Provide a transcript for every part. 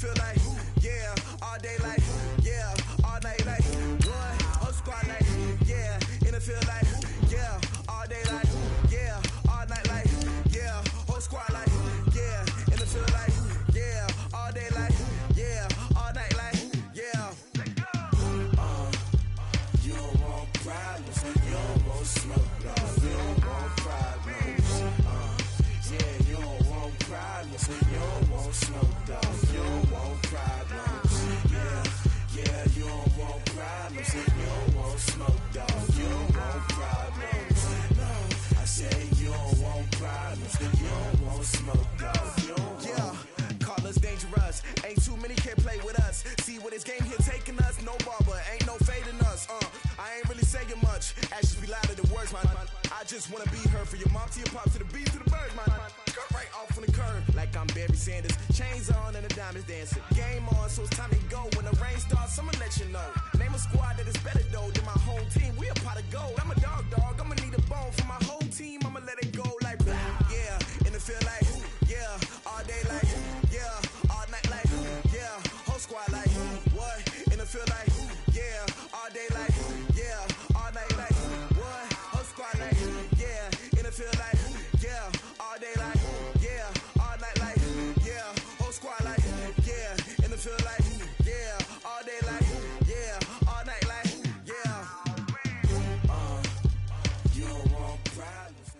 feel like, yeah, all day like, yeah, all night like, what? Whole squad like, yeah, in the field like, yeah, all day like, yeah, all night like, yeah, whole squad like, yeah, in the field like, yeah, all day like, yeah, all night like, yeah. You don't want problems, you don't want smoke, no, you don't want problems. Yeah, you don't want problems, you don't want smoke, dog, you don't want problems. Yeah, you don't want problems, you don't want smoke, dog, you don't want problems. No, I say you don't want problems, you don't want smoke, dog, you don't want. Yeah, call us dangerous, ain't too many can play with us. See what this game here taking us, no barber, ain't no fading us. I ain't really saying much, actions be louder than words, man. I just wanna be heard for your mom to your pop to the beat to the birds, man. Cut right off on the curb, like I'm Barry Sanders. Chains on and the diamonds dancing. Game on, so it's time to go. When the rain starts, I'ma let you know. Name a squad that is better though than my home team. We a pot of gold. I'm a dog, I'ma need a bone for my whole team. I'ma let it go like, yeah, in the field like, yeah, all day like, yeah, all night like, yeah, whole squad like, what? In the field like, yeah, all day like, yeah, all night like, what? Whole squad like, yeah, in the field like, yeah, all day like, yeah, all night like, yeah, whole squad like, yeah, in the field like, yeah, all day like, yeah, all night like, yeah. You don't want problems.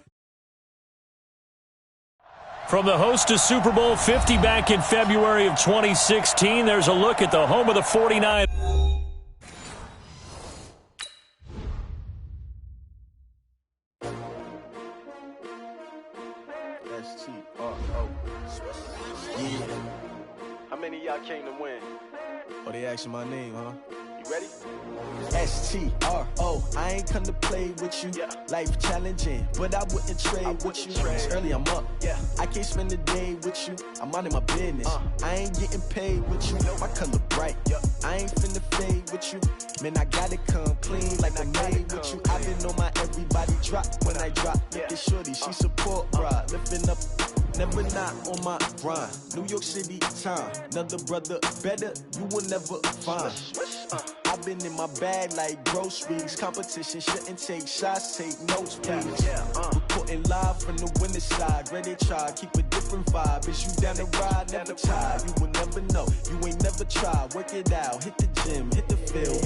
From the host to Super Bowl 50 back in February of 2016, there's a look at the home of the 49ers. Yeah. How many of y'all came to win? Oh, they asking my name, huh? You ready? STRO, I ain't come to play with you. Yeah. Life challenging, but I wouldn't trade with you. It's early, I'm up. Yeah. I can't spend the day with you. I'm out of my business. I ain't getting paid with you. My color bright. I ain't finna fade with you. Man, I gotta come clean like I made with you. I've been on my everybody drop when I drop. Look at shorty, she support ride. Lifting up, never not on my grind. New York City time, another brother better, you will never find. I've been in my bag like groceries. Competition shouldn't take shots, take notes, please. Reporting live from the winning side. Ready to try, keep a different vibe. Is you down the ride, never tired. You will never know, you ain't never tried. Work it out, hit the gym, hit the field.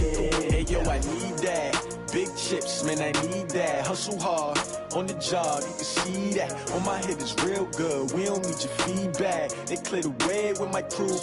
Hey yo, I need that. Big chips, man, I need that. Hustle hard, on the job, you can see that. On my head is real good, we don't need your feedback. They clear the way with my crew.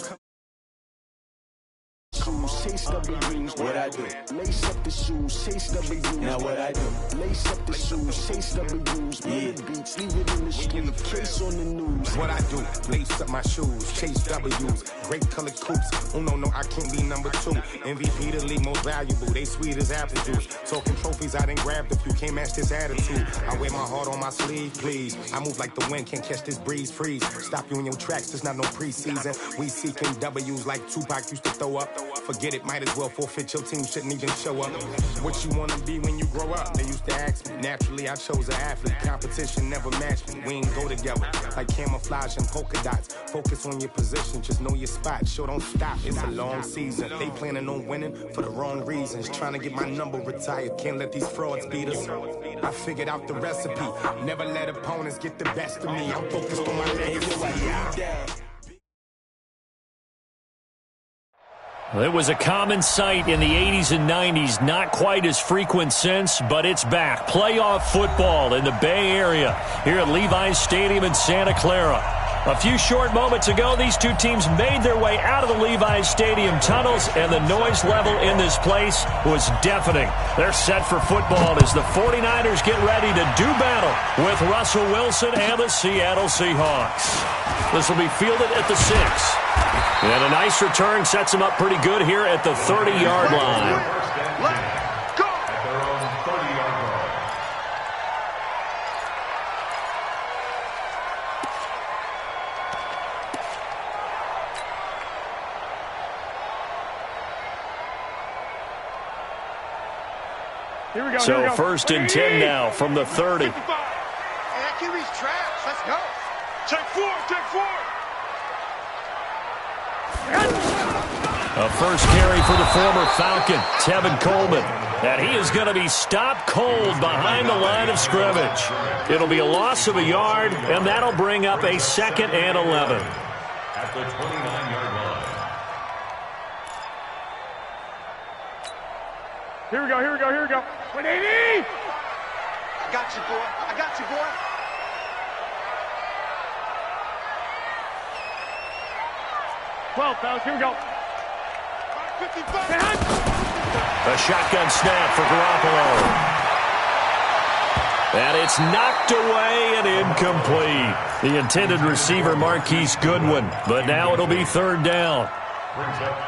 Chase W's, what I do? Lace up the shoes, chase W's. Now what I do? Lace up the shoes, chase W's. Yeah, beats, leave it in the street, case on the news. What I do? Lace up my shoes, chase W's. Great colored coops. Oh no, I can't be number 2. MVP the league most valuable. They sweet as apple juice. Talking trophies, I done grabbed a few. Can't match this attitude. I wear my heart on my sleeve, please. I move like the wind, can't catch this breeze. Freeze. Stop you in your tracks. There's not no preseason. We seeking W's like Tupac used to throw up. Forget it, might as well forfeit. Your team shouldn't even show up. What you wanna be when you grow up? They used to ask me. Naturally, I chose an athlete. Competition never matched me. We ain't go together like camouflage and polka dots. Focus on your position, just know your spot. Sure, don't stop. It's a long season. They planning on winning for the wrong reasons. Trying to get my number retired. Can't let these frauds beat us. I figured out the recipe. Never let opponents get the best of me. I'm focused on my legacy. It was a common sight in the 80s and 90s, not quite as frequent since, but it's back. Playoff football in the Bay Area here at Levi's Stadium in Santa Clara. A few short moments ago, these two teams made their way out of the Levi's Stadium tunnels, and the noise level in this place was deafening. They're set for football as the 49ers get ready to do battle with Russell Wilson and the Seattle Seahawks. This will be fielded at the 6. And a nice return sets him up pretty good here at the 30-yard line. Let's go! At their own 30-yard line. Here we go. So first and 10 now from the 30. And that QB's trash. Let's go. Take 4, take 4. A first carry for the former Falcon, Tevin Coleman. And he is going to be stopped cold behind the line of scrimmage. It'll be a loss of a yard, and that'll bring up a 2nd and 11. At the 29-yard line. Here we go, here we go, here we go. 180! I got you, boy. I got you, boy. Well, fellas, here we go. 55. A shotgun snap for Garoppolo. And it's knocked away and incomplete. The intended receiver, Marquise Goodwin. But now it'll be 3rd down.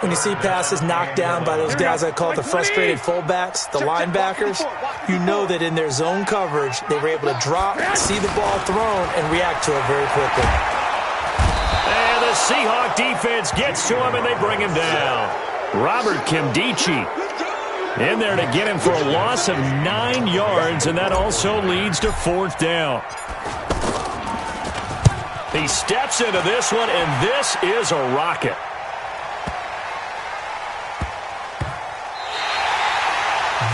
When you see passes knocked down by those guys I call the frustrated fullbacks, the linebackers, you know that in their zone coverage, they were able to drop, see the ball thrown, and react to it very quickly. And the Seahawk defense gets to him, and they bring him down. Robert Kimdichie in there to get him for a loss of 9 yards, and that also leads to 4th down. He steps into this one, and this is a rocket.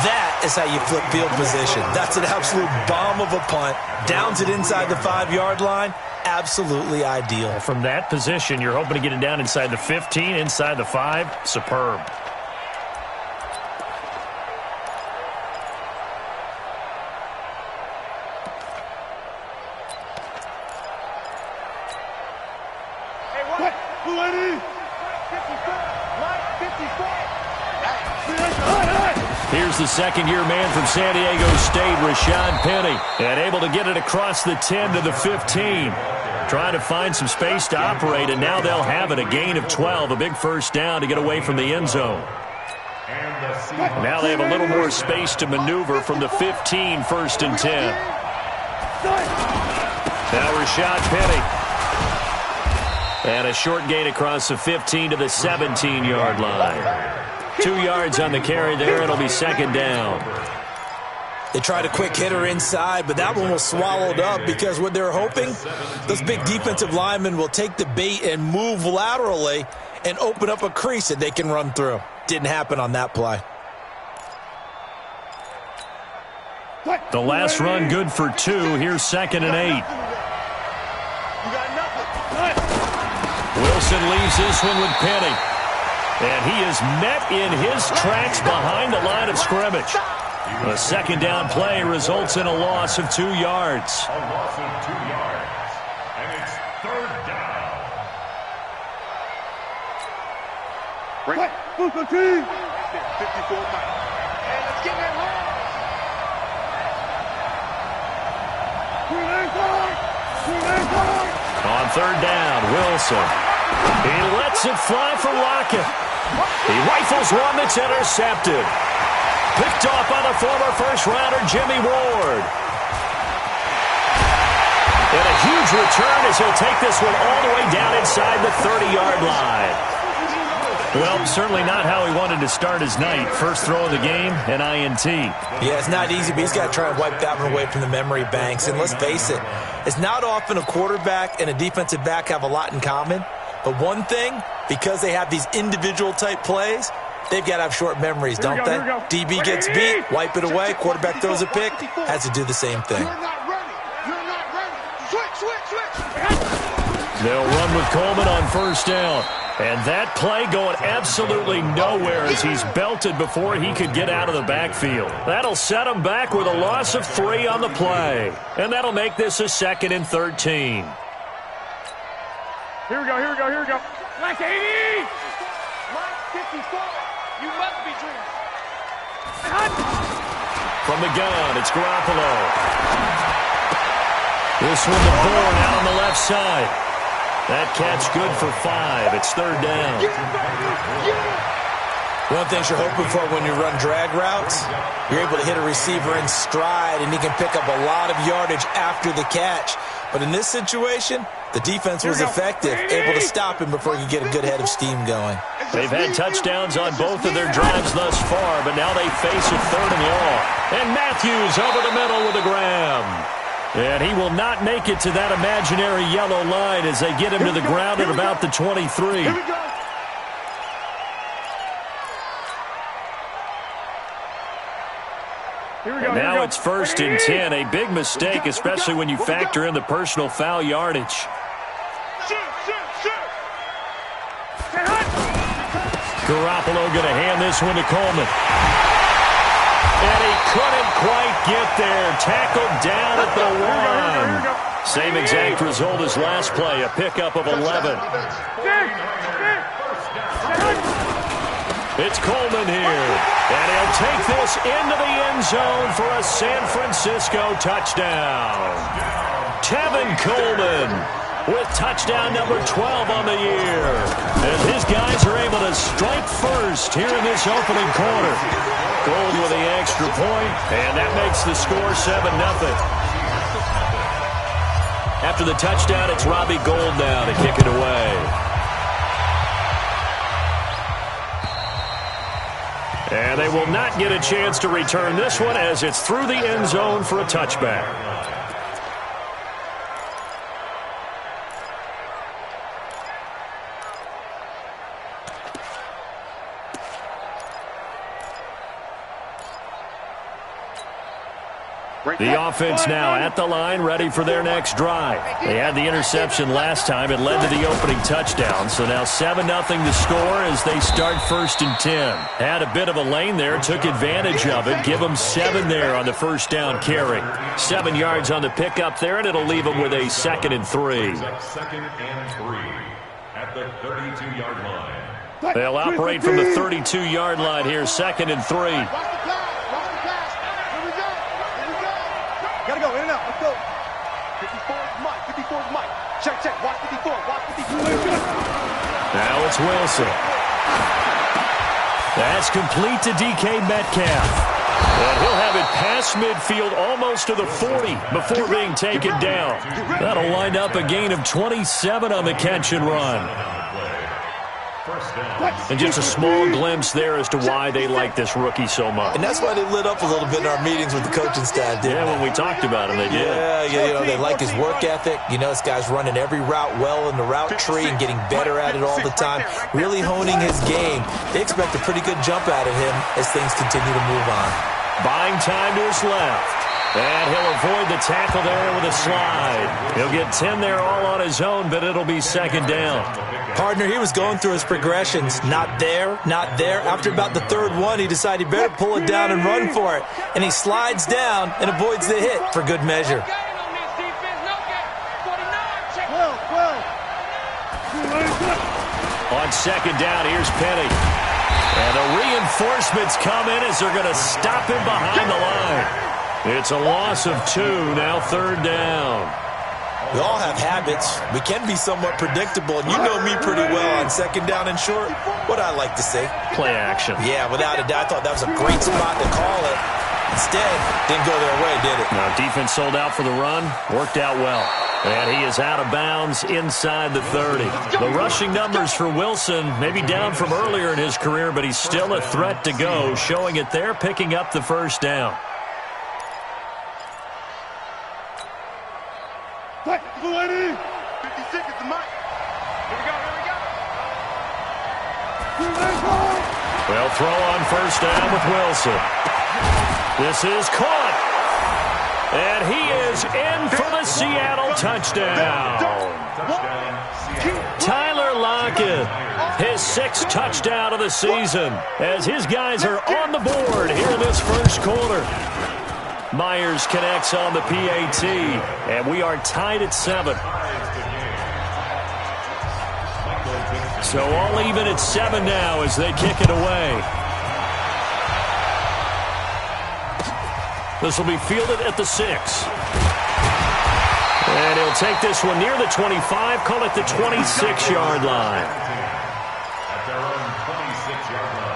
That is how you flip field position. That's an absolute bomb of a punt. Downs it inside the 5-yard line. Absolutely ideal. From that position, you're hoping to get it down inside the 15, inside the 5. Superb. Here's the second-year man from San Diego State, Rashad Penny, and able to get it across the 10 to the 15. Trying to find some space to operate, and now they'll have it. A gain of 12, a big first down to get away from the end zone. Now they have a little more space to maneuver from the 15, 1st and 10. Now Rashad Penny. And a short gain across the 15 to the 17-yard line. 2 yards on the carry there. It'll be 2nd down. They tried a quick hitter inside, but that one was swallowed up because what they're hoping, those big defensive linemen will take the bait and move laterally and open up a crease that they can run through. Didn't happen on that play. The last run good for 2. Here's 2nd and 8. Wilson leaves this one with Penny. And he is met in his tracks behind the line of scrimmage. A 2nd down play results in a loss of 2 yards. A loss of 2 yards. And it's 3rd down. Right. 54 Mike. And let's get that On 3rd down, Wilson. He lets it fly for Lockett. He rifles one that's intercepted. Picked off by the former first-rounder Jimmy Ward. And a huge return as he'll take this one all the way down inside the 30-yard line. Well, certainly not how he wanted to start his night. First throw of the game, an INT. Yeah, it's not easy, but he's got to try and wipe that one away from the memory banks. And let's face it, it's not often a quarterback and a defensive back have a lot in common. But one thing, because they have these individual-type plays, they've got to have short memories, don't they? DB gets beat, wipe it away, quarterback throws a pick, has to do the same thing. You're not ready. You're not ready. Switch. They'll run with Coleman on 1st down. And that play going absolutely nowhere as he's belted before he could get out of the backfield. That'll set him back with a loss of 3 on the play. And that'll make this a 2nd and 13. Here we go. Black 80! Mike 54. You must be dreaming. From the gun, it's Garoppolo. This one to Bourne out on the left side. That catch good for 5. It's 3rd down. One of the things you're hoping for when you run drag routes, you're able to hit a receiver in stride, and he can pick up a lot of yardage after the catch. But in this situation, the defense was effective, able to stop him before he could get a good head of steam going. They've had touchdowns on both of their drives thus far, but now they face a 3rd and long. And Matthews over the middle with a grab. And he will not make it to that imaginary yellow line as they get him to the ground at about the 23. Now it's 1st and 10. A big mistake, especially when you factor in the personal foul yardage. Garoppolo going to hand this one to Coleman. And he couldn't quite get there. Tackled down at the 1. Same exact result as last play, a pickup of 11. It's Coleman here. And he'll take this into the end zone for a San Francisco touchdown. Tevin Coleman with touchdown number 12 on the year. As his guys are able to strike first here in this opening quarter. Gold with the extra point, and that makes the score 7-0. After the touchdown, it's Robbie Gould now to kick it away. And they will not get a chance to return this one as it's through the end zone for a touchback. The offense now at the line, ready for their next drive. They had the interception last time. It led to the opening touchdown. So now 7-0 the score as they start 1st and 10. Had a bit of a lane there, took advantage of it. Give them 7 there on the first down carry. 7 yards on the pickup there, and it'll leave them with a 2nd and 3. 2nd and 3 at the 32-yard line. They'll operate from the 32-yard line here, 2nd and 3. Gotta go, in and out, let's go. 54 is Mike, 54 is Mike. Check, watch 54, watch 54. Now it's Wilson. That's complete to DK Metcalf. And he'll have it past midfield almost to the 40 before being taken down. That'll wind up a gain of 27 on the catch and run. And just a small glimpse there as to why they like this rookie so much. And that's why they lit up a little bit in our meetings with the coaching staff, didn't they? When we talked about him, they did. Yeah, they like his work ethic. This guy's running every route well in the route tree and getting better at it all the time, really honing his game. They expect a pretty good jump out of him as things continue to move on. Buying time to his left. And he'll avoid the tackle there with a slide. He'll get 10 there all on his own, but it'll be 2nd down. Partner, he was going through his progressions. Not there, not there. After about the 3rd one, he decided he better pull it down and run for it. And he slides down and avoids the hit for good measure. On 2nd down, here's Penny. And the reinforcements come in as they're going to stop him behind the line. It's a loss of 2, now 3rd down. We all have habits. We can be somewhat predictable, and you know me pretty well on 2nd down and short. What I like to say? Play action. Yeah, without a doubt. I thought that was a great spot to call it. Instead, didn't go their way, did it? No, defense sold out for the run. Worked out well. And he is out of bounds inside the 30. The rushing numbers for Wilson, maybe down from earlier in his career, but he's still a threat to go, showing it there, picking up the 1st down. Blue lady. 50 seconds to Mike. Here we go. Well, throw on 1st down with Wilson. This is caught. And he is in for the Seattle touchdown. Tyler Lockett, his 6th touchdown of the season, as his guys are on the board here in this 1st quarter. Myers connects on the PAT, and we are tied at 7. So all even at 7 now as they kick it away. This will be fielded at the 6. And he'll take this one near the 25, call it the 26-yard line. At their own 26-yard line.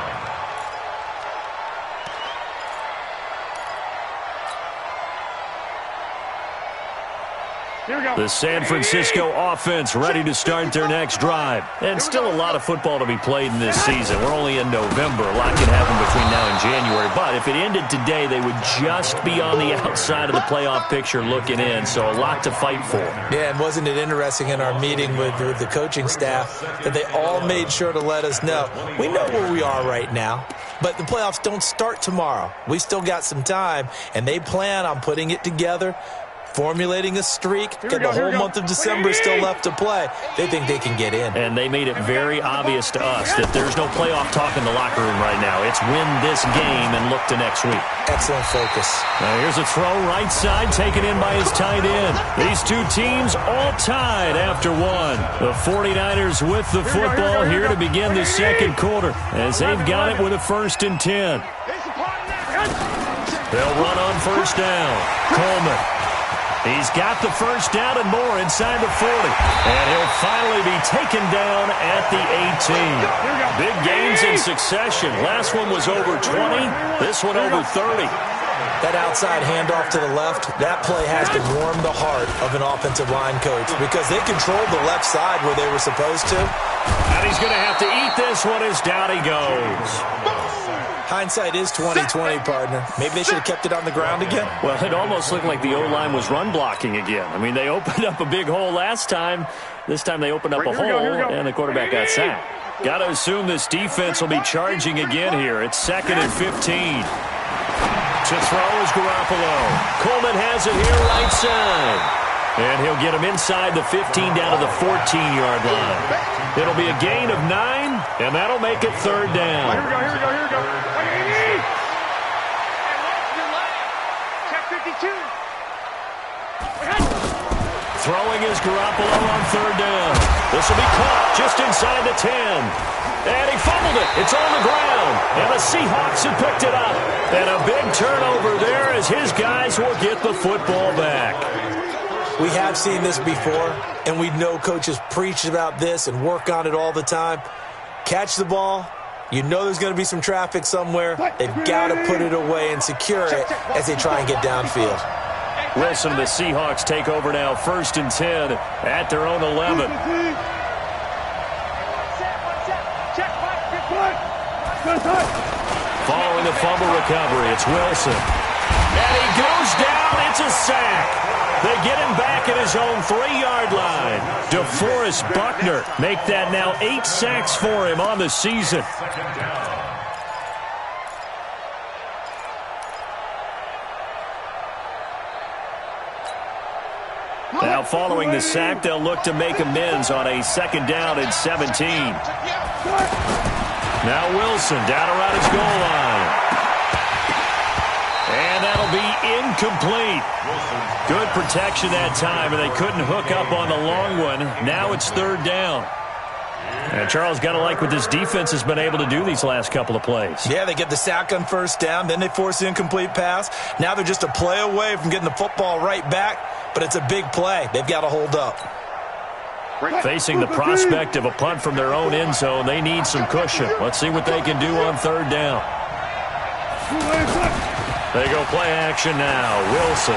Here we go. The San Francisco offense ready to start their next drive. And still a lot of football to be played in this season. We're only in November. A lot can happen between now and January. But if it ended today, they would just be on the outside of the playoff picture looking in. So a lot to fight for. Yeah, and wasn't it interesting in our meeting with the coaching staff that they all made sure to let us know, we know where we are right now, but the playoffs don't start tomorrow. We still got some time, and they plan on putting it together, formulating a streak, got the whole month of December still left to play. They think they can get in. And they made it very obvious to us that there's no playoff talk in the locker room right now. It's win this game and look to next week. Excellent focus. Now here's a throw right side taken in by his tight end. These two teams all tied after one. The 49ers with the football here to begin the second quarter as they've got it with a 1st and 10. They'll run on first down. Coleman. He's got the first down and more inside the 40. And he'll finally be taken down at the 18. Big gains in succession. Last one was over 20. This one over 30. That outside handoff to the left, that play has to warm the heart of an offensive line coach because they controlled the left side where they were supposed to. And he's going to have to eat this one as down he goes. Hindsight is 20/20, partner. Maybe they should have kept it on the ground again. Well, it almost looked like the O-line was run blocking again. I mean, they opened up a big hole last time. This time they opened up a hole, and the quarterback got sacked. Got to assume this defense will be charging again here. It's 2nd and 15. To throw is Garoppolo. Coleman has it here right side. And he'll get him inside the 15 down to the 14-yard line. It'll be a gain of 9, and that'll make it 3rd down. Here we go. Check 52. Throwing is Garoppolo on 3rd down. This will be caught just inside the 10. And he fumbled it. It's on the ground. And the Seahawks have picked it up. And a big turnover there as his guys will get the football back. We have seen this before, and we know coaches preach about this and work on it all the time. Catch the ball. You know there's going to be some traffic somewhere. They've got to put it away and secure it as they try and get downfield. Wilson and the Seahawks take over now, 1st and 10 at their own 11. Following the fumble recovery, it's Wilson. And he goes down. It's a sack. They get him back at his own 3-yard line. DeForest Buckner make that now 8 sacks for him on the season. Now following the sack, they'll look to make amends on a 2nd down and 17. Now Wilson down around his goal line. And that'll be incomplete. Good protection that time, and they couldn't hook up on the long one. Now it's 3rd down. And Charles, got to like what this defense has been able to do these last couple of plays. Yeah, they get the sack on 1st down, then they force the incomplete pass. Now they're just a play away from getting the football right back, but it's a big play. They've got to hold up. Facing the prospect of a punt from their own end zone, they need some cushion. Let's see what they can do on 3rd down. They go play action now. Wilson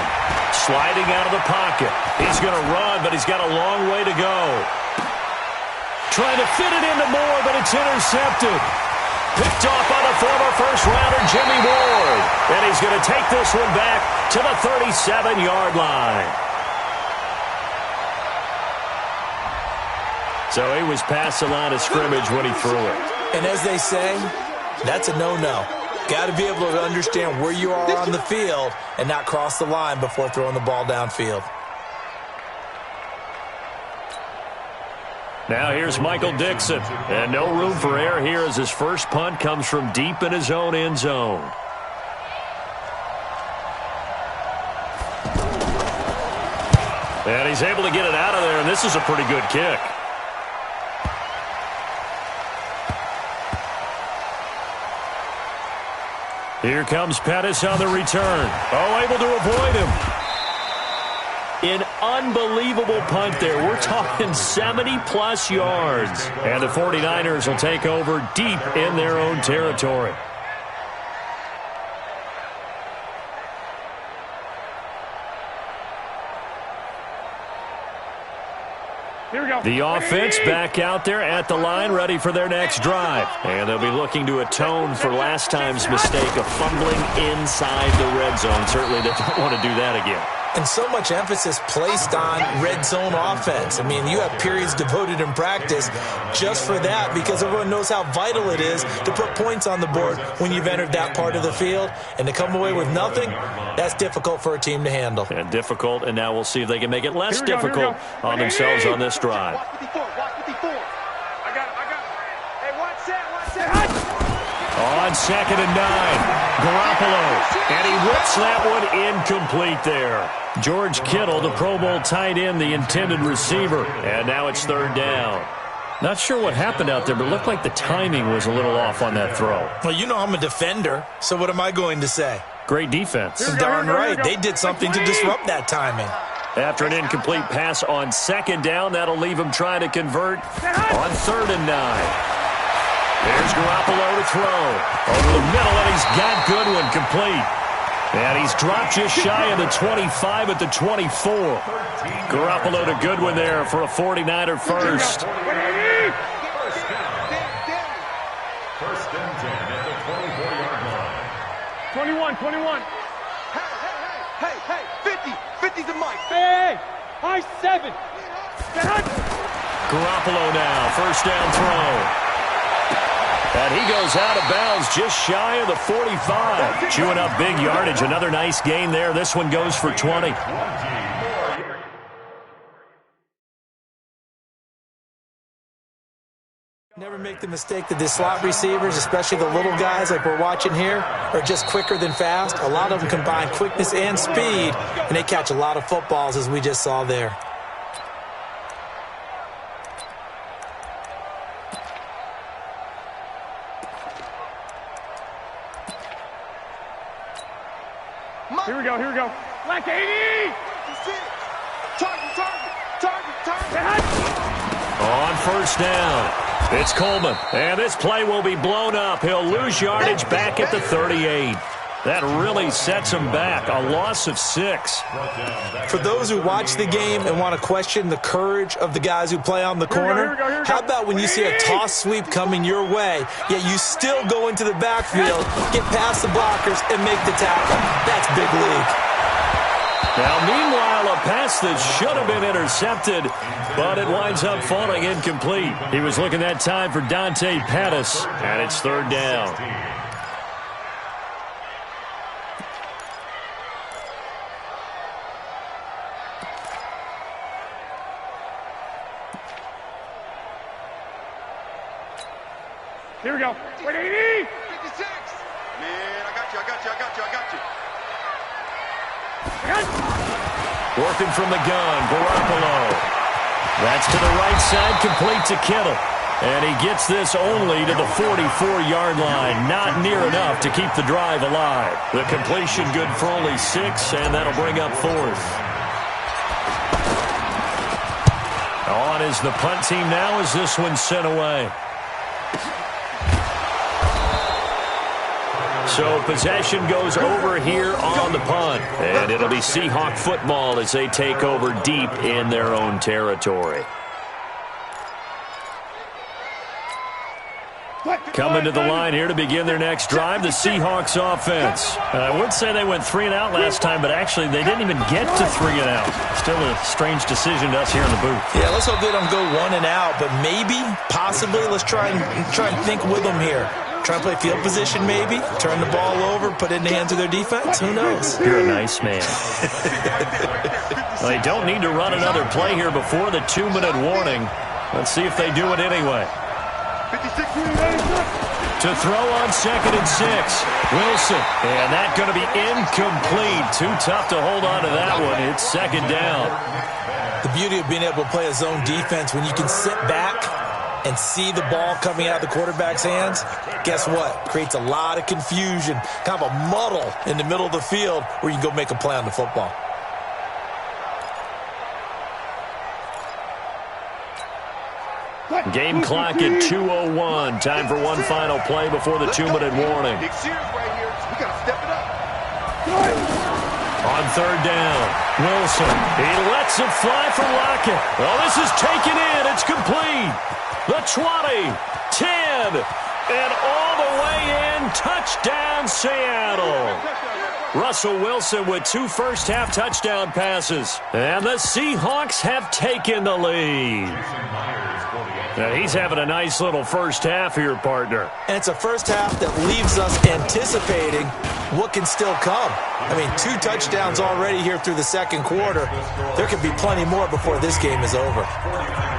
sliding out of the pocket. He's going to run, but he's got a long way to go. Trying to fit it into Moore, but it's intercepted. Picked off by the former first-rounder Jimmy Ward. And he's going to take this one back to the 37-yard line. So he was past the line of scrimmage when he threw it. And as they say, that's a no-no. Got to be able to understand where you are on the field and not cross the line before throwing the ball downfield. Now here's Michael Dixon. And no room for error here as his first punt comes from deep in his own end zone. And he's able to get it out of there, and this is a pretty good kick. Here comes Pettis on the return. Oh, able to avoid him. An unbelievable punt there. We're talking 70-plus yards. And the 49ers will take over deep in their own territory. go. The offense back out there at the line, ready for their next drive. And they'll be looking to atone for last time's mistake of fumbling inside the red zone. Certainly they don't want to do that again. And so much emphasis placed on red zone offense. I mean, you have periods devoted in practice just for that because everyone knows how vital it is to put points on the board when you've entered that part of the field. And to come away with nothing, that's difficult for a team to handle. And difficult, and now we'll see if they can make it less difficult on themselves on this drive. Watch 54, watch 54. I got it. Hey, watch that. On 2nd and 9, Garoppolo, and he whips that one incomplete there. George Kittle, the Pro Bowl tight end, the intended receiver, and now it's 3rd down. Not sure what happened out there, but it looked like the timing was a little off on that throw. Well, you know I'm a defender, so what am I going to say? Great defense. Darn right. They did something to disrupt that timing. After an incomplete pass on 2nd down, that'll leave him trying to convert on 3rd and 9. There's Garoppolo to throw. Over the middle, and he's got Goodwin complete. And he's dropped just shy of the 25 at the 24. Garoppolo to Goodwin there for a 49er first. 1st and 10 at the 24-yard line. 21. Hey, 50. 50's the mic. Hey, high 7. Garoppolo now, 1st down throw. And he goes out of bounds just shy of the 45. Chewing up big yardage. Another nice gain there. This one goes for 20. Never make the mistake that the slot receivers, especially the little guys like we're watching here, are just quicker than fast. A lot of them combine quickness and speed, and they catch a lot of footballs, as we just saw there. Here we go. Black 80. Target. On 1st down, it's Coleman. And this play will be blown up. He'll lose yardage back at the 38. That really sets him back. A loss of 6. For those who watch the game and want to question the courage of the guys who play on the corner, how about when you see a toss sweep coming your way, yet you still go into the backfield, get past the blockers, and make the tackle? That's big league. Now, meanwhile, a pass that should have been intercepted, but it winds up falling incomplete. He was looking that time for Dante Pettis, and it's 3rd down. Here we go. 180. 56. Man, I got you. Working from the gun, Garoppolo. That's to the right side, complete to Kittle. And he gets this only to the 44-yard line. Not near enough to keep the drive alive. The completion good for only 6, and that'll bring up 4th. On is the punt team now as this one's sent away. So possession goes over here on the punt. And it'll be Seahawk football as they take over deep in their own territory. Coming to the line here to begin their next drive, the Seahawks offense. I would say they went 3 and out last time, but actually they didn't even get to 3 and out. Still a strange decision to us here in the booth. Yeah, let's hope they don't go 1 and out, but maybe, possibly, let's try and think with them here. Try and play field position maybe, turn the ball over, put it in the hands of their defense. Who knows? You're a nice man. Well, they don't need to run another play here before the 2-minute warning. Let's see if they do it anyway. 56. To throw on 2nd and 6. Wilson. And that's going to be incomplete. Too tough to hold on to that one. It's 2nd down. The beauty of being able to play a zone defense when you can sit back and see the ball coming out of the quarterback's hands, guess what? Creates a lot of confusion, kind of a muddle in the middle of the field where you can go make a play on the football. Game clock at 2:01. Time for one final play before the 2-minute warning. Big series right here. We got to step it up. On third down, Wilson. He lets it fly for Lockett. Oh, this is taken in. It's complete. The 20, 10, and all the way in. Touchdown, Seattle. Russell Wilson with 2 first-half touchdown passes. And the Seahawks have taken the lead. Now he's having a nice little first half here, partner. And it's a first half that leaves us anticipating what can still come. I mean, 2 touchdowns already here through the second quarter. There could be plenty more before this game is over.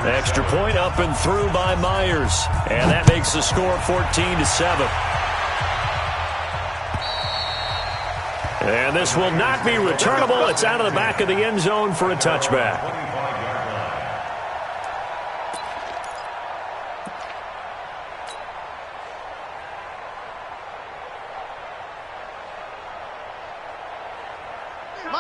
Extra point up and through by Myers. And that makes the score 14-7. And this will not be returnable. It's out of the back of the end zone for a touchback.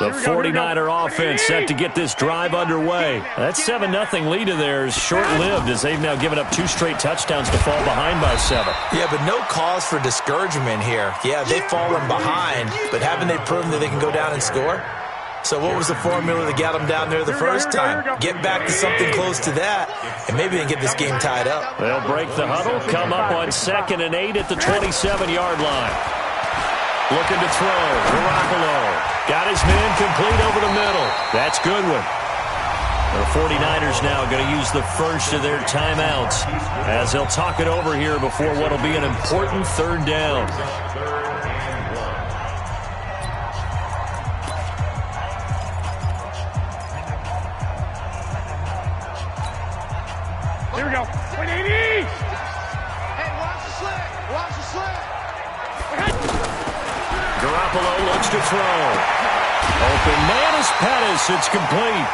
The 49er offense set to get this drive underway. That 7-0 lead of theirs short-lived as they've now given up 2 straight touchdowns to fall behind by 7. Yeah, but no cause for discouragement here. Yeah, they've fallen behind, but haven't they proven that they can go down and score? So what was the formula that got them down there the first time? Get back to something close to that, and maybe they can get this game tied up. They'll break the huddle, come up on 2nd and 8 at the 27-yard line. Looking to throw. Garoppolo. Got his man complete over the middle. That's Goodwin. The 49ers now going to use the first of their timeouts as they'll talk it over here before what will be an important third down. Here we go. 180! Hey, watch the slant. Watch the slant. Garoppolo looks to throw. Open man is Pettis. It's complete.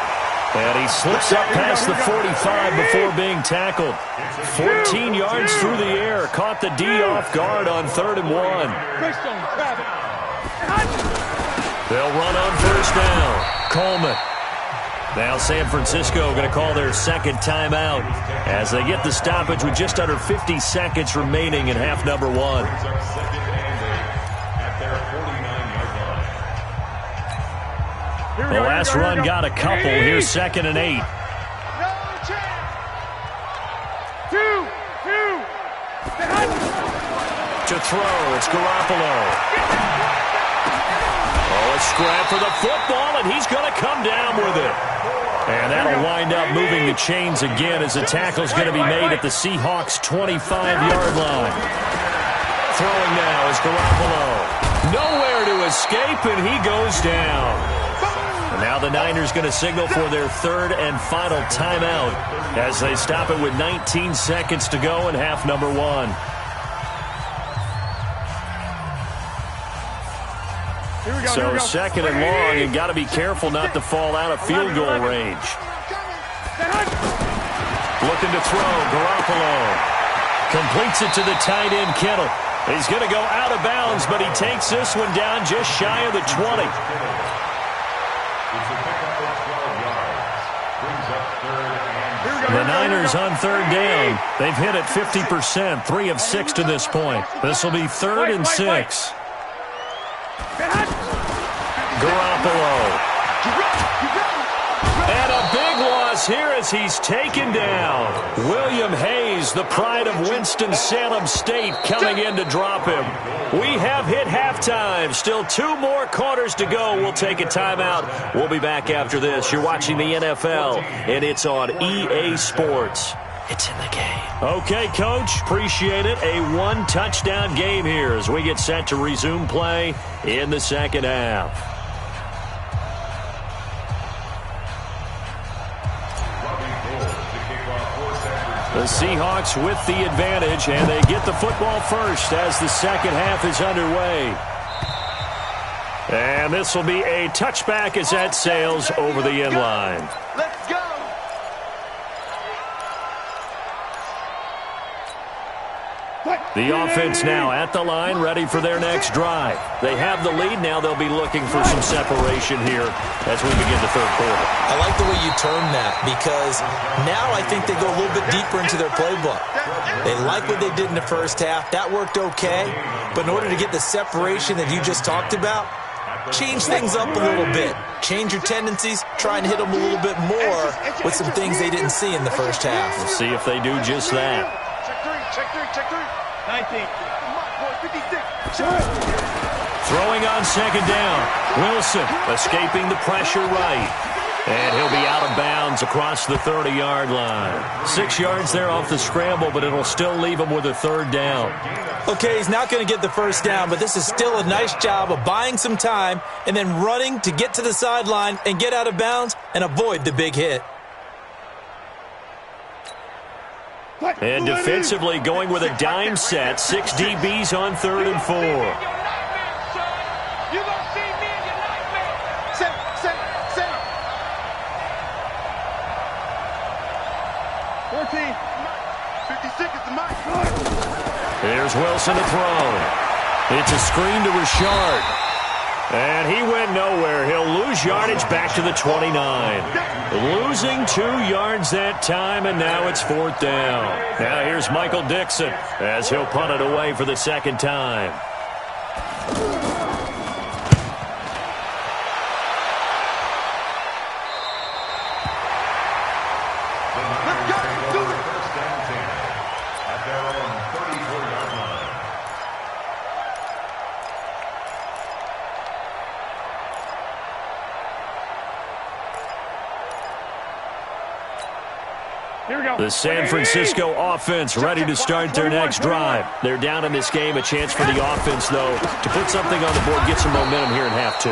And he slips up past the 45 before being tackled. 14 yards through the air. Caught the D off guard on 3rd and 1. They'll run on first down. Coleman. Now San Francisco going to call their second timeout as they get the stoppage with just under 50 seconds remaining in half number 1. The last run got a couple. Here's 2nd and 8. To throw, it's Garoppolo. Oh, a scrap for the football, and he's going to come down with it. And that'll wind up moving the chains again as the tackle's going to be made at the Seahawks' 25-yard line. Throwing now is Garoppolo. Nowhere to escape, and he goes down. And now the Niners going to signal for their 3rd and final timeout as they stop it with 19 seconds to go in half number 1. So 2nd and long, and got to be careful not to fall out of field goal range. Looking to throw, Garoppolo. Completes it to the tight end, Kittle. He's going to go out of bounds, but he takes this one down just shy of the 20. The Niners on 3rd down. They've hit it 50%, 3 of 6 to this point. This will be 3rd and 6. Garoppolo. And a big loss here as he's taken down. William Hayes, the pride of Winston-Salem State, coming in to drop him. We have hit halftime. Still 2 more quarters to go. We'll take a timeout. We'll be back after this. You're watching the NFL, and it's on EA Sports. It's in the game. Okay, Coach. Appreciate it. A 1-touchdown game here as we get set to resume play in the second half. The Seahawks with the advantage, and they get the football first as the second half is underway. And this will be a touchback as that sails over the end line. Let's go. The offense now at the line, ready for their next drive. They have the lead. Now they'll be looking for some separation here as we begin the third quarter. I like the way you term that because now I think they go a little bit deeper into their playbook. They like what they did in the first half. That worked okay. But in order to get the separation that you just talked about, change things up a little bit. Change your tendencies, try and hit them a little bit more with some things they didn't see in the first half. We'll see if they do just that. Check three. 19. 56. Throwing on second down. Wilson escaping the pressure right. And he'll be out of bounds across the 30-yard line. 6 yards there off the scramble, but it'll still leave him with a third down. Okay, he's not going to get the first down, but this is still a nice job of buying some time and then running to get to the sideline and get out of bounds and avoid the big hit. And defensively going with a dime set. 6 DBs on 3rd and 4. Here's Wilson to throw. It's a screen to Richard. And he went nowhere. He'll lose yardage back to the 29. Losing 2 yards that time, and now it's 4th down. Now here's Michael Dixon as he'll punt it away for the second time. The San Francisco offense ready to start their next drive. They're down in this game. A chance for the offense, though, to put something on the board, get some momentum here in half 2.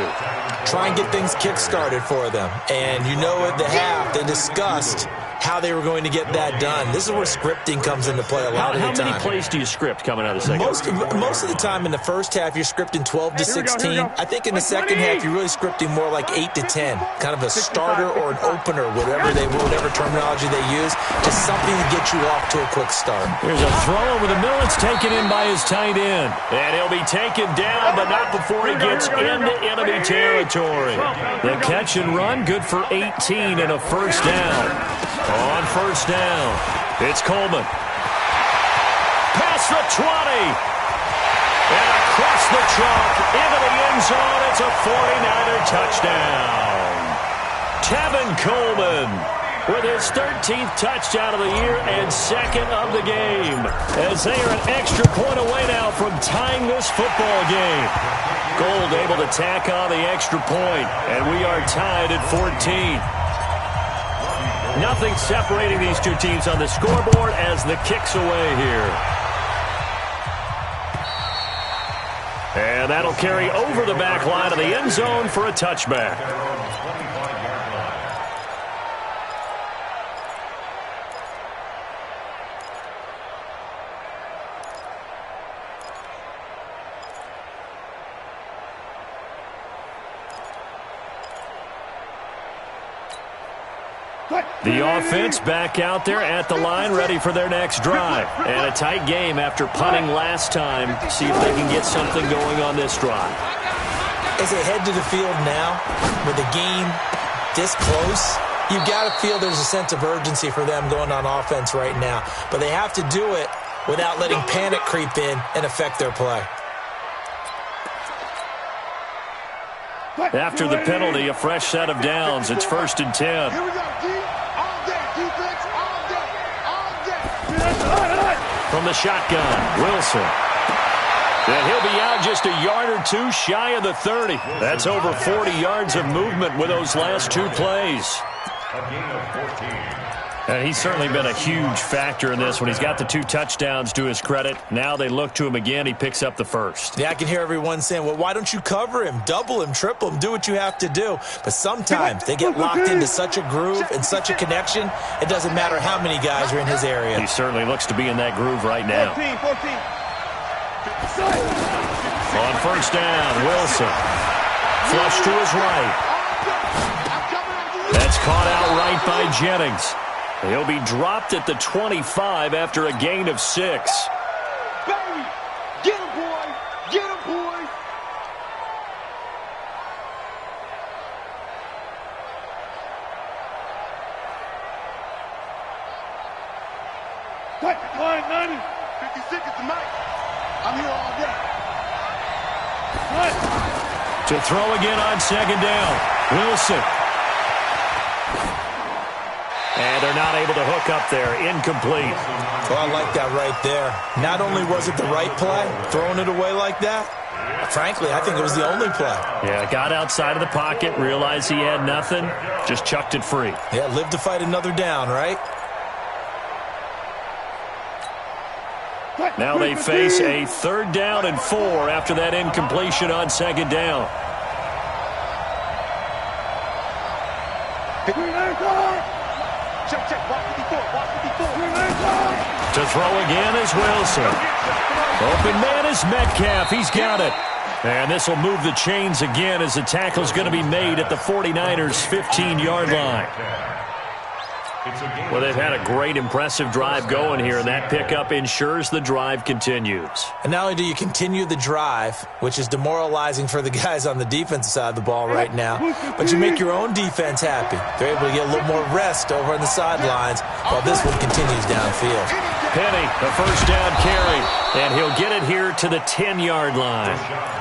Try and get things kick-started for them. And you know at the half, they discussed how they were going to get that done. This is where scripting comes into play a lot of the time. How many plays do you script coming out of the second half? Most of the time in the first half, you're scripting 12 to 16. I think in the second half, you're really scripting more like 8 to 10. Kind of a starter or an opener, whatever terminology they use. Just something to get you off to a quick start. Here's a throw over the middle. It's taken in by his tight end. And he'll be taken down, but not before he gets into enemy territory. The catch and run, good for 18 and a first down. On first down, it's Coleman. Past the 20. And across the chalk, into the end zone. It's a 49er touchdown. Tevin Coleman with his 13th touchdown of the year and second of the game, as they are an extra point away now from tying this football game. Gold able to tack on the extra point, and we are tied at 14. Nothing separating these two teams on the scoreboard as the kick's away here. And that'll carry over the back line of the end zone for a touchback. The offense back out there at the line, ready for their next drive. And a tight game after punting last time. See if they can get something going on this drive. As they head to the field now, with the game this close, you've got to feel there's a sense of urgency for them going on offense right now. But they have to do it without letting panic creep in and affect their play. After the penalty, a fresh set of downs. It's 1st and 10. Here we go, D. All day, defense, all day. From the shotgun, Wilson. And he'll be out just a yard or two shy of the 30. That's over 40 yards of movement with those last 2 plays. A gain of 14. And he's certainly been a huge factor in this when he's got the 2 touchdowns to his credit. Now they look to him again. He picks up the first. Yeah, I can hear everyone saying, well, why don't you cover him, double him, triple him, do what you have to do. But sometimes they get locked into such a groove and such a connection, it doesn't matter how many guys are in his area. He certainly looks to be in that groove right now. 14. On first down, Wilson. Flush to his right. That's caught out right by Jennings. He'll be dropped at the 25 after a gain of 6. Baby, get him, boy. Get him, boy. Line 90. 56 is the mic. I'm here all day. To throw again on second down. Wilson. And they're not able to hook up there. Incomplete. Well, I like that right there. Not only was it the right play, throwing it away like that, frankly, I think it was the only play. Yeah, got outside of the pocket, realized he had nothing, just chucked it free. Yeah, live to fight another down, right? Now they face a 3rd down and 4 after that incompletion on second down. Check, watch 54, watch 54. To throw again is Wilson. Open man is Metcalf. He's got it. And this will move the chains again as the tackle's going to be made at the 49ers' 15-yard line. Well, they've had a great, impressive drive going here, and that pickup ensures the drive continues. And not only do you continue the drive, which is demoralizing for the guys on the defensive side of the ball right now, but you make your own defense happy. They're able to get a little more rest over on the sidelines while this one continues downfield. Penny, the first down carry, and he'll get it here to the 10-yard line.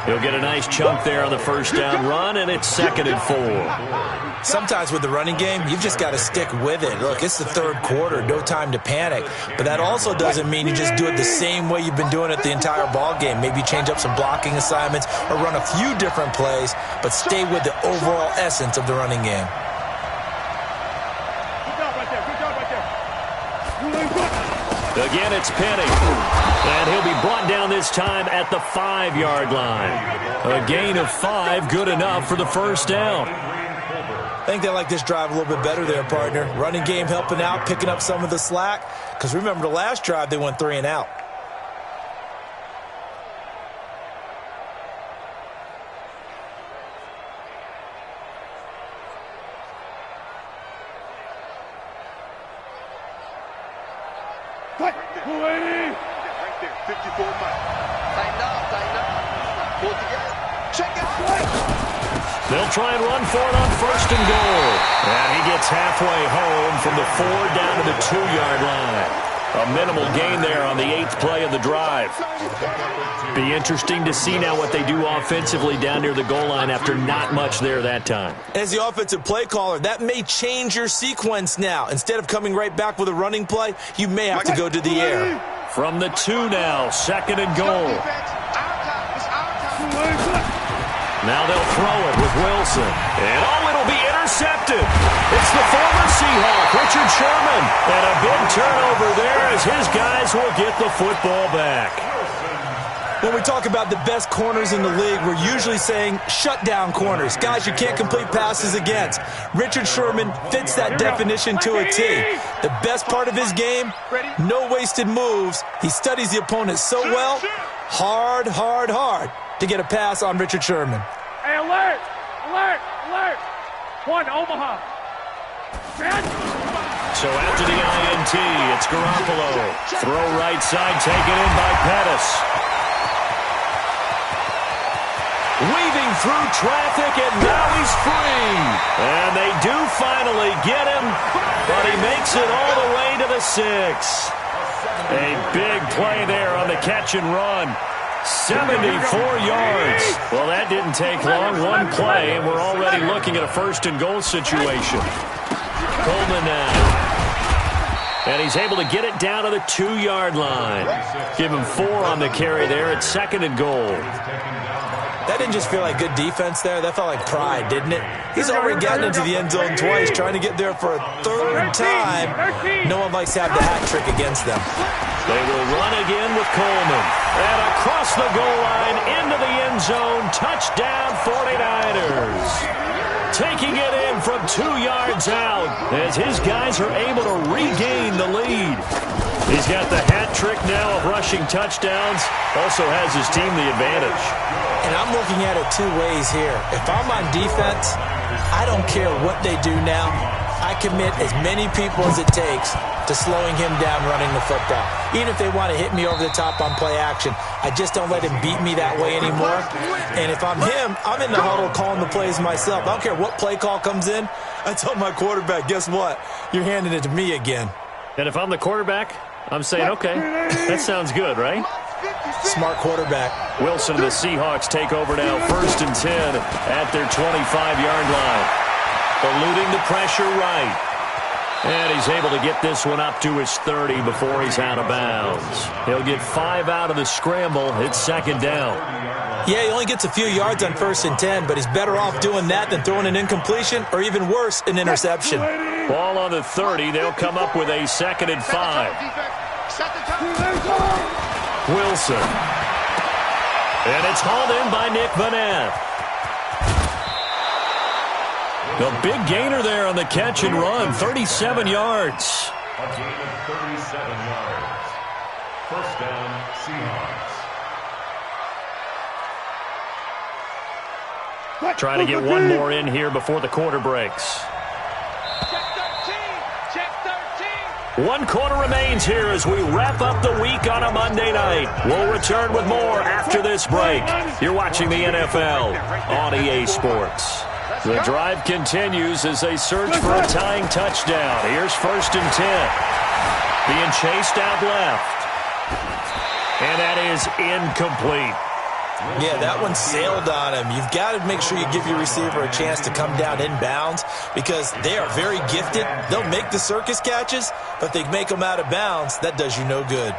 He'll get a nice chunk there on the first down run, and it's 2nd and 4. Sometimes with the running game, you've just got to stick with it. Look, it's the 3rd quarter, no time to panic. But that also doesn't mean you just do it the same way you've been doing it the entire ball game. Maybe change up some blocking assignments or run a few different plays, but stay with the overall essence of the running game. Again, it's Penny. And he'll be brought down this time at the 5-yard line. A gain of 5, good enough for the first down. I think they like this drive a little bit better there, partner. Running game helping out, picking up some of the slack. Because remember, the last drive, they went 3 and out. Right there, 54 Mike. Tighten up. Pull it together. Check it out. They'll try and run for it on 1st and goal. And he gets halfway home from the 4 down to the 2-yard line. A minimal gain there on the 8th play of the drive. Be interesting to see now what they do offensively down near the goal line after not much there that time. As the offensive play caller, that may change your sequence now. Instead of coming right back with a running play, you may have to go to the air. From the 2 now, 2nd and goal. Now they'll throw it with Wilson. And it'll be intercepted. It's the former Seahawk, Richard Sherman. And a big turnover there as his guys will get the football back. When we talk about the best corners in the league, we're usually saying shutdown corners. Guys you can't complete passes against. Richard Sherman fits that definition to a T. The best part of his game, no wasted moves. He studies the opponent so well, hard to get a pass on Richard Sherman. Hey, alert! 1, Omaha. So after the INT, it's Garoppolo. Throw right side, taken in by Pettis. Weaving through traffic, and now he's free. And they do finally get him, but he makes it all the way to the 6. A big play there on the catch and run. 74 yards. Well, that didn't take long. One play, and we're already looking at a 1st and goal situation. Coleman now. And he's able to get it down to the 2-yard line. Give him 4 on the carry there at 2nd and goal. That didn't just feel like good defense there. That felt like pride, didn't it? He's already gotten into the end zone twice, trying to get there for a 3rd time. No one likes to have the hat trick against them. They will run again with Coleman. And across the goal line, into the end zone. Touchdown, 49ers. Taking it in from 2 yards out as his guys are able to regain the lead. He's got the hat trick now of rushing touchdowns. Also has his team the advantage. And I'm looking at it 2 ways here. If I'm on defense, I don't care what they do now. I commit as many people as it takes to slowing him down running the football. Even if they want to hit me over the top on play action, I just don't let him beat me that way anymore. And if I'm him, I'm in the huddle calling the plays myself. I don't care what play call comes in. I tell my quarterback, guess what? You're handing it to me again. And if I'm the quarterback, I'm saying, okay, that sounds good, right? Smart quarterback. Wilson and the Seahawks take over now, 1st and 10 at their 25-yard line. Eluding the pressure right. And he's able to get this one up to his 30 before he's out of bounds. He'll get 5 out of the scramble. It's 2nd down. Yeah, he only gets a few yards on 1st and 10, but he's better off doing that than throwing an incompletion or even worse, an interception. Ball on the 30. They'll come up with a 2nd and 5. Wilson. And it's hauled in by Nick Vanette. The big gainer there on the catch and run, 37 yards. A gain of 37 yards. 1st down, Seahawks. Trying to get one more in here before the quarter breaks. One quarter remains here as we wrap up the week on a Monday night. We'll return with more after this break. You're watching the NFL on EA Sports. The drive continues as they search for a tying touchdown. Here's 1st and 10. Being chased out left. And that is incomplete. Yeah, that one sailed on him. You've got to make sure you give your receiver a chance to come down inbounds because they are very gifted. They'll make the circus catches, but if they make them out of bounds, that does you no good.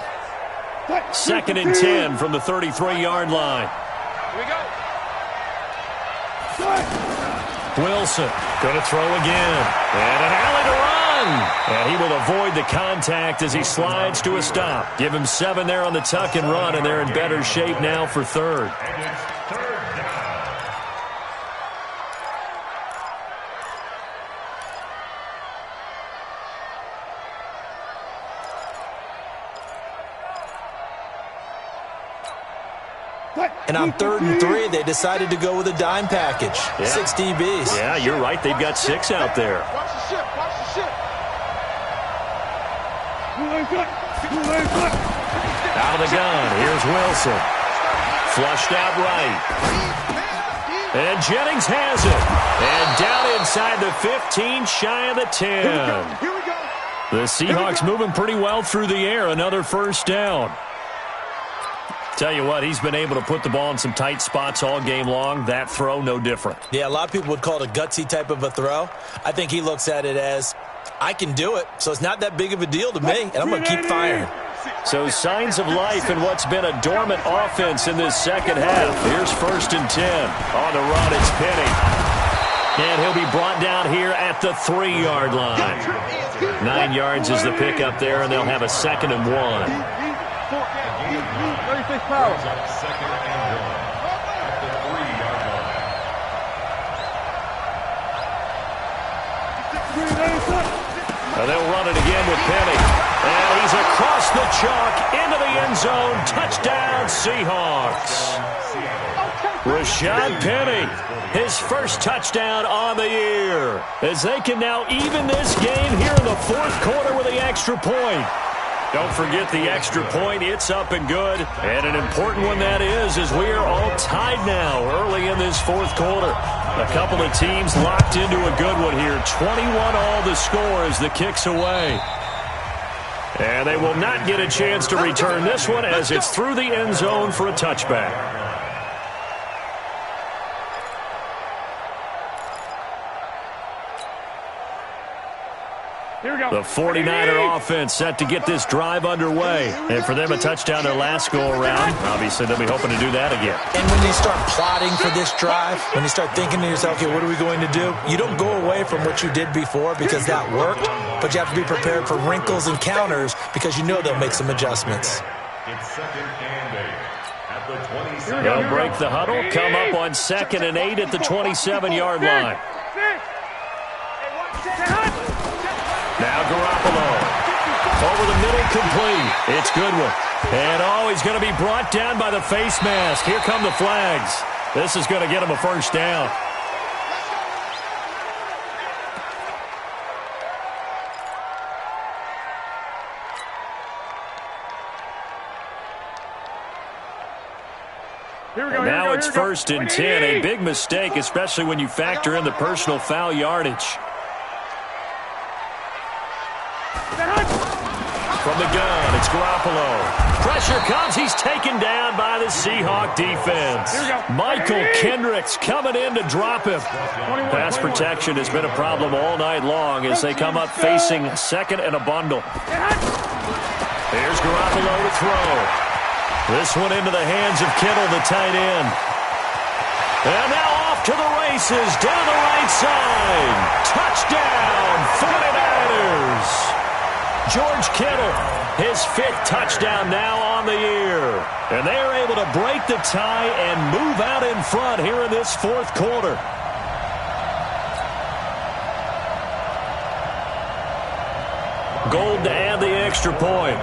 2nd and 10 from the 33-yard line. Here we go. Wilson going to throw again. And an alley to run. And he will avoid the contact as he slides to a stop. Give him 7 there on the tuck and run, and they're in better shape now for 3rd. And it's 3rd down. And on 3rd and 3, they decided to go with a dime package. Yeah. 6 DBs. Yeah, you're right. They've got 6 out there. Watch the ship. Watch the ship. Out of the gun. Here's Wilson. Flushed out right. And Jennings has it. And down inside the 15, shy of the 10. Here we go. The Seahawks moving pretty well through the air. Another 1st down. Tell you what, he's been able to put the ball in some tight spots all game long. That throw, no different. Yeah, a lot of people would call it a gutsy type of a throw. I think he looks at it as, I can do it, so it's not that big of a deal to me, and I'm going to keep firing. So signs of life in what's been a dormant offense in this 2nd half. Here's 1st and 10. On the run, it's Penny. And he'll be brought down here at the 3-yard line. 9 yards is the pickup there, and they'll have a 2nd and 1. 36 power. 2nd and 1 at the 3-yard line. And they'll run it again with Penny. And he's across the chalk into the end zone. Touchdown, Seahawks. Rashad Penny, his first touchdown on the year. As they can now even this game here in the 4th quarter with the extra point. Don't forget the extra point. It's up and good. And an important one that is, as we are all tied now early in this 4th quarter. A couple of teams locked into a good one here. 21 all the score as the kick's away. And they will not get a chance to return this one as it's through the end zone for a touchback. Here we go. The 49er offense set to get this drive underway. And for them, a touchdown their last go-around. Obviously, they'll be hoping to do that again. And when you start plotting for this drive, when you start thinking to yourself, okay, what are we going to do? You don't go away from what you did before because that worked, but you have to be prepared for wrinkles and counters because you know they'll make some adjustments. It's 2nd and 8 at the 27. They'll break the huddle, come up on 2nd and 8 at the 27-yard line. Now Garoppolo. Over the middle, complete. It's Goodwin. And, he's going to be brought down by the face mask. Here come the flags. This is going to get him a 1st down. Now it's 1st and 10. A big mistake, especially when you factor in the personal foul yardage. From the gun, It's Garoppolo. Pressure comes. He's taken down by the Seahawks defense. Michael Kendricks coming in to drop him. Pass protection has been a problem all night long as they come up facing second and a bundle. Here's Garoppolo to throw. This one into the hands of Kittle, the tight end. And now off to the races, down the right side. Touchdown, 49ers. George Kittle, his 5th touchdown now on the year. And they are able to break the tie and move out in front here in this 4th quarter. Gold to add the extra point.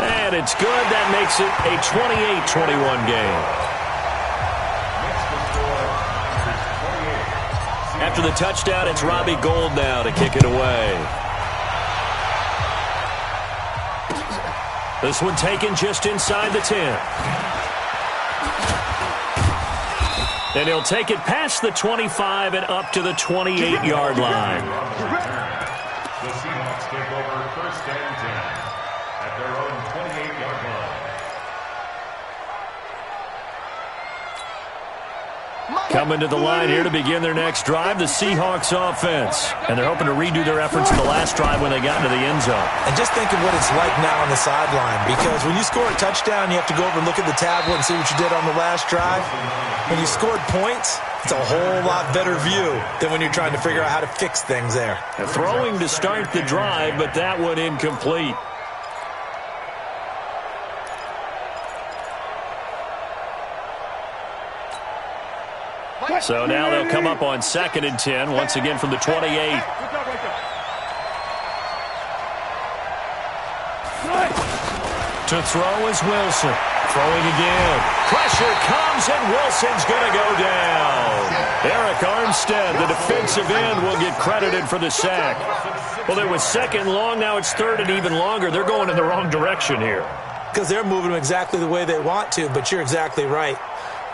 And it's good. That makes it a 28-21 game. After the touchdown, it's Robbie Gould now to kick it away. This one taken just inside the 10. And he'll take it past the 25 and up to the 28-yard line. The Seahawks take over 1st and 10 at their own 28-yard line. Coming to the line here to begin their next drive, the Seahawks offense. And they're hoping to redo their efforts in the last drive when they got into the end zone. And just think of what it's like now on the sideline, because when you score a touchdown, you have to go over and look at the tablet and see what you did on the last drive. When you scored points, it's a whole lot better view than when you're trying to figure out how to fix things there. And throwing to start the drive, but that one incomplete. So now they'll come up on 2nd and 10, once again from the 28. To throw is Wilson. Throwing again. Pressure comes, and Wilson's going to go down. Eric Armstead, the defensive end, will get credited for the sack. Well, it was 2nd long. Now it's 3rd and even longer. They're going in the wrong direction here. Because they're moving them exactly the way they want to, but you're exactly right.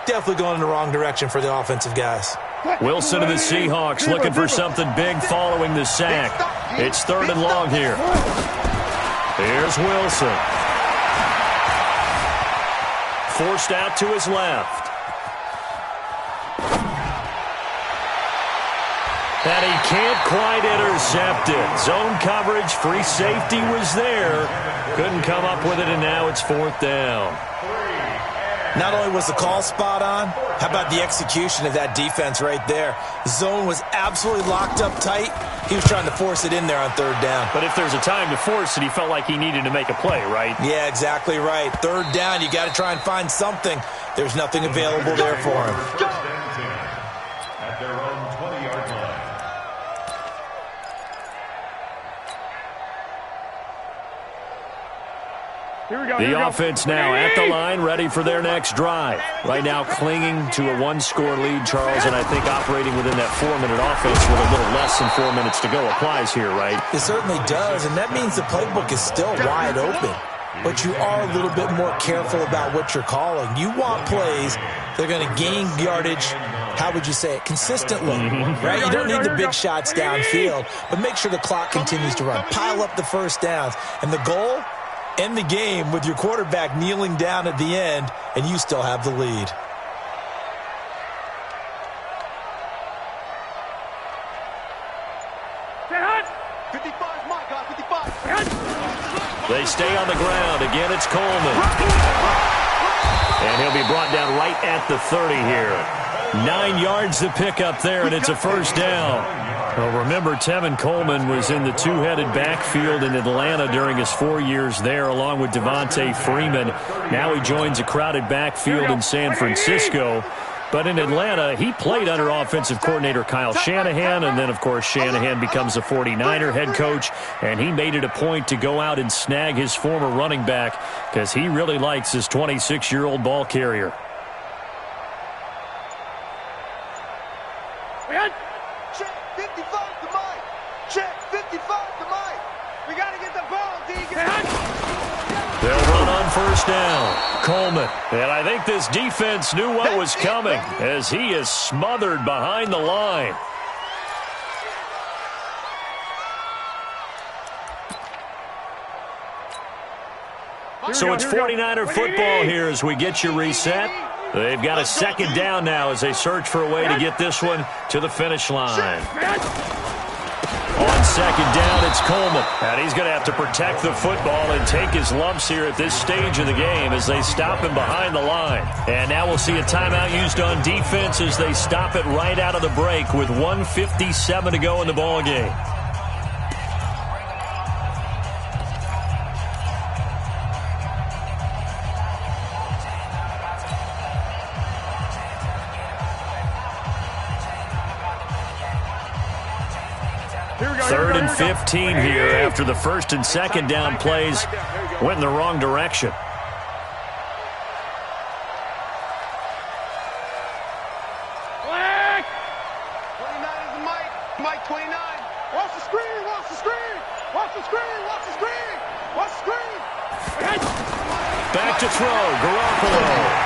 Definitely going in the wrong direction for the offensive guys. Wilson of the Seahawks looking for something big following the sack. It's 3rd and long here. Here's Wilson. Forced out to his left. And he can't quite intercept it. Zone coverage, free safety was there. Couldn't come up with it, and now it's 4th down. Not only was the call spot on, how about the execution of that defense right there? The zone was absolutely locked up tight. He was trying to force it in there on 3rd down. But if there's a time to force it, he felt like he needed to make a play, right? Yeah, exactly right. 3rd down, you got to try and find something. There's nothing available there for him. At their own 20-yard line. The offense now at the line, ready for their next drive. Right now clinging to a 1-score lead, Charles, and I think operating within that 4-minute offense with a little less than 4 minutes to go applies here, right? It certainly does, and that means the playbook is still wide open. But you are a little bit more careful about what you're calling. You want plays that are going to gain yardage, how would you say it, consistently, right? You don't need the big shots downfield, but make sure the clock continues to run. Pile up the first downs, and the goal, end the game with your quarterback kneeling down at the end, and you still have the lead. They stay on the ground. Again, it's Coleman. And he'll be brought down right at the 30 here. 9 yards to pick up there, and it's a 1st down. Well, remember, Tevin Coleman was in the 2-headed backfield in Atlanta during his 4 years there, along with Devontae Freeman. Now he joins a crowded backfield in San Francisco. But in Atlanta, he played under offensive coordinator Kyle Shanahan, and then, of course, Shanahan becomes a 49er head coach, and he made it a point to go out and snag his former running back because he really likes his 26-year-old ball carrier. Check 55 to Mike. Check 55 to Mike. We got to get the ball, Deegan. They'll run on 1st down. Coleman. And I think this defense knew what was coming as he is smothered behind the line. So it's 49er football here as we get you reset. They've got a second down now as they search for a way to get this one to the finish line. On second down, it's Coleman. And he's going to have to protect the football and take his lumps here at this stage of the game as they stop him behind the line. And now we'll see a timeout used on defense as they stop it right out of the break with 1:57 to go in the ball game. Third and 15 here after the first and second down plays went in the wrong direction. Black! 29 is the Mike. Mike 29. Watch the screen, watch the screen. Watch the screen, watch the screen. Watch the screen. Back to throw, Garoppolo.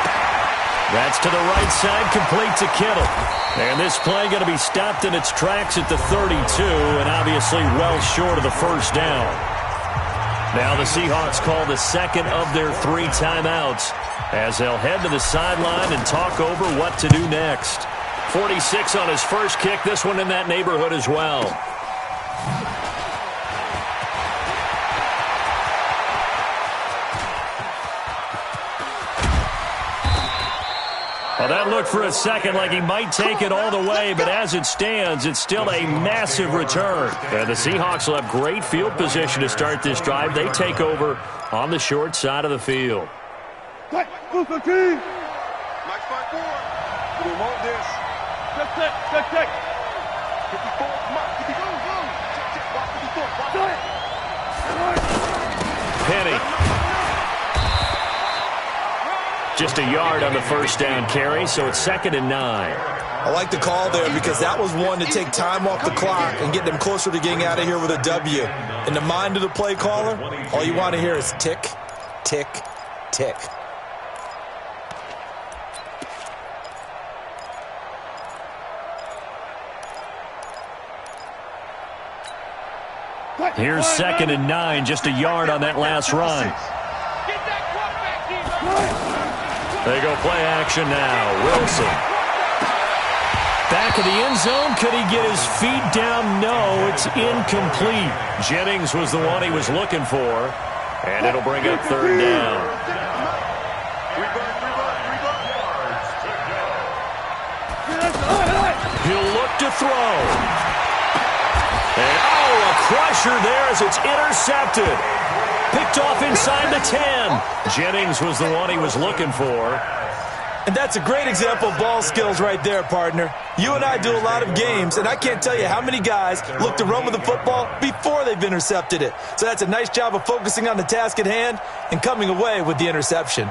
That's to the right side, complete to Kittle. And this play going to be stopped in its tracks at the 32, and obviously well short of the first down. Now the Seahawks call the second of their 3 timeouts as they'll head to the sideline and talk over what to do next. 46 on his first kick, this one in that neighborhood as well. Well, that looked for a second like he might take it all the way, but as it stands, it's still a massive return. And the Seahawks will have great field position to start this drive. They take over on the short side of the field. Mike 5-4. We want this. Check. 54, Mike. 54, go. Check. Watch 54. Watch. Penny. Just a yard on the first down carry, so it's 2nd and 9. I like the call there because that was one to take time off the clock and get them closer to getting out of here with a W. In the mind of the play caller, all you want to hear is tick, tick, tick. Here's 2nd and 9, just a yard on that last run. They go play action now. Wilson. Back of the end zone. Could he get his feet down? No, it's incomplete. Jennings was the one he was looking for. And it'll bring up 3rd down. He'll look to throw. And, a crusher there as it's intercepted. Picked off inside the 10. Jennings was the one he was looking for. And that's a great example of ball skills right there, partner. You and I do a lot of games, and I can't tell you how many guys look to run with the football before they've intercepted it. So that's a nice job of focusing on the task at hand and coming away with the interception.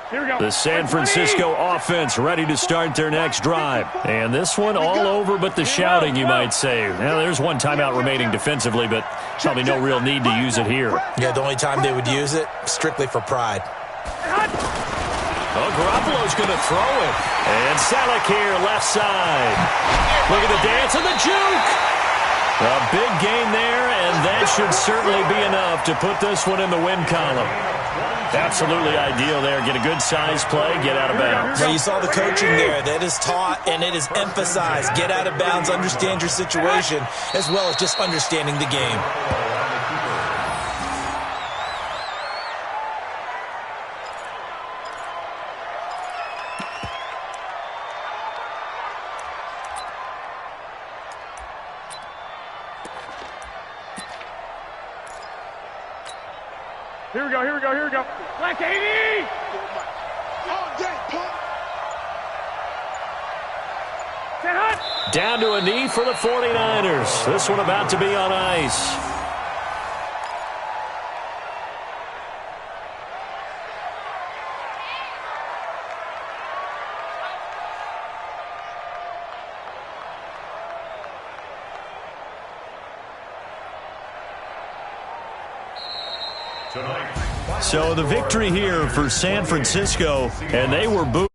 The San Francisco offense ready to start their next drive. And this one all over but the shouting, you might say. Now, there's one timeout remaining defensively, but probably no real need to use it here. Yeah, the only time they would use it, strictly for pride. Oh, Garoppolo's going to throw it. And Salek here, left side. Look at the dance and the juke. A big gain there, and that should certainly be enough to put this one in the win column. Absolutely ideal there. Get a good size play, get out of bounds. Now you saw the coaching there. That is taught and it is emphasized. Get out of bounds, understand your situation, as well as just understanding the game. Here we go. Black 80! Down to a knee for the 49ers. This one about to be on ice. So the victory here for San Francisco, and they were booed.